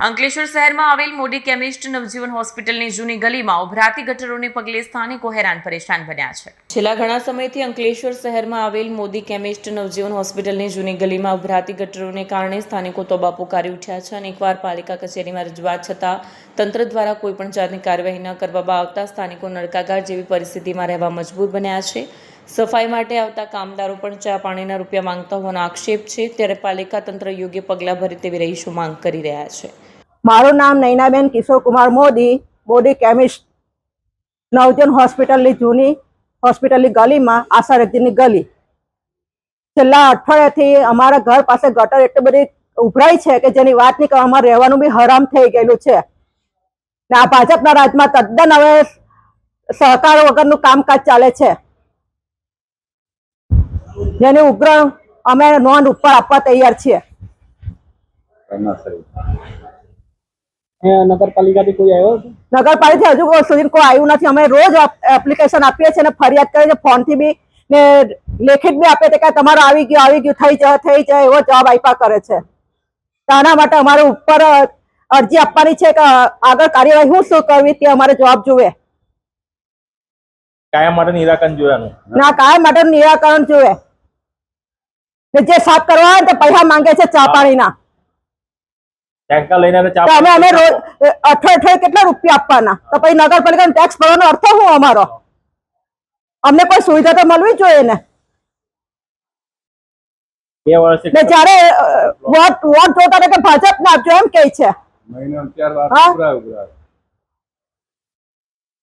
અંકલેશ્વર શહેરમાં આવેલ મોદી કેમિસ્ટ નવજીવન હોસ્પિટલની જૂની ગલીમાં ઉભરાતી ગટરોને પગલે સ્થાનિકો હેરાન પરેશાન બન્યા છે। છેલ્લા ઘણા સમયથી અંકલેશ્વર શહેરમાં આવેલ મોદી કેમિસ્ટ નવજીવન હોસ્પિટલની જૂની ગલીમાં ઉભરાતી ગટરોને કારણે સ્થાનિકો તોબા પોકારી ઉઠ્યા છે। અનેકવાર પાલિકા કચેરીમાં રજૂઆત છતાં તંત્ર દ્વારા કોઈપણ જાતની કાર્યવાહી ન કરવામાં આવતા સ્થાનિકો નરકાગાર જેવી પરિસ્થિતિમાં રહેવા મજબૂર બન્યા છે। સફાઈ માટે આવતા કામદારો પણ ચા પાણીના રૂપિયા માંગતા હોવાનો આક્ષેપ છે, ત્યારે પાલિકા તંત્ર યોગ્ય પગલાં ભરે તેવી રહીશો માંગ કરી રહ્યા છે। મારું નામ નૈનાબેન કિશોર કુમાર મોદી કેમિસ્ટ નવજીવન હોસ્પિટલની જૂની હોસ્પિટલની ગલીમાં આશારેજીની ગલી છેલ્લા અઠવાડિયાથી અમારા ઘર પાસે ગટર એટલી બધી ઉભરાઈ છે કે જેની વાત નહીં કરવા, અમારે રહેવાનું બી હરામ થઈ ગયેલું છે ને આ ભાજપના રાજમાં તદ્દન હવે સહકાર વગરનું કામકાજ ચાલે છે, જેની ઉગ્ર અમે નોંધ ઉપર આપવા તૈયાર છીએ। નગરપાલિકાથી કોઈ આવ્યો? નગરપાલિકા હજુ સુધી કોઈ આવ્યું નથી। અમે રોજ એપ્લિકેશન આપીએ છીએ ને ફરિયાદ કરીએ છીએ, ફોનથી બી ને લેખિત બી આપીએ છીએ કે તમારું આવી ગયું થઈ જાય એવો જવાબ આપ્યા કરે છે। આના માટે અમારે ઉપર અરજી આપવાની છે કે આગળ કાર્યવાહી શું કરવી તે અમારે જવાબ જોવે। કાયમ માટે નિરાકરણ જોવાનું ના, કાયમ માટે નિરાકરણ જોવે ને જે સાફ કરવા હોય તે પૈસા માંગે છે ચા પાણીના। ટેન્કર લઈને અમે રોજ અઠવાડિયે કેટલા રૂપિયા આપવાના? તો પછી નગરપાલિકાનો ટેક્સ ભરવાનો અર્થ શું અમારો? અમને કોઈ સુવિધા તો મળવી જોઈએ ને। 2 વર્ષથી જયારે વોટ જોતા કે ભાજપને આપજો એમ કે છે,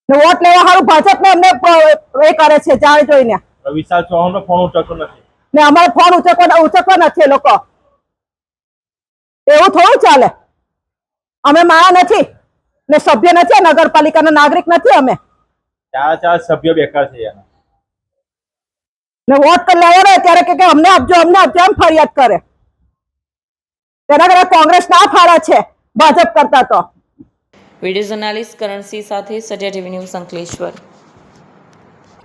વોટ લેવા સારું ભાજપને અમને એ કરે છે જાણ જોઈને। વિશાલ ચૌહાણનો ફોન ઉઠકતો નથી ને અમારે ફોન ઉચકવા નથી લોકો, એવું થોડું ચાલે? અમે માણા નથી ને સભ્ય નથી, નગરપાલિકાના નાગરિક નથી અમે। 4 સભ્યો બેકાર છે ને વોટ તો લેવાનો ત્યારે કે અમને આપજો એમ ફરિયાદ કરે। તેના કરતા કોંગ્રેસ ના ફાળા છે ભાજપ કરતા તો। વિડીયો જર્નાલિસ્ટ કરણસિંહ સાથે સત્યા ટીવી ન્યૂઝ અંકલેશ્વર।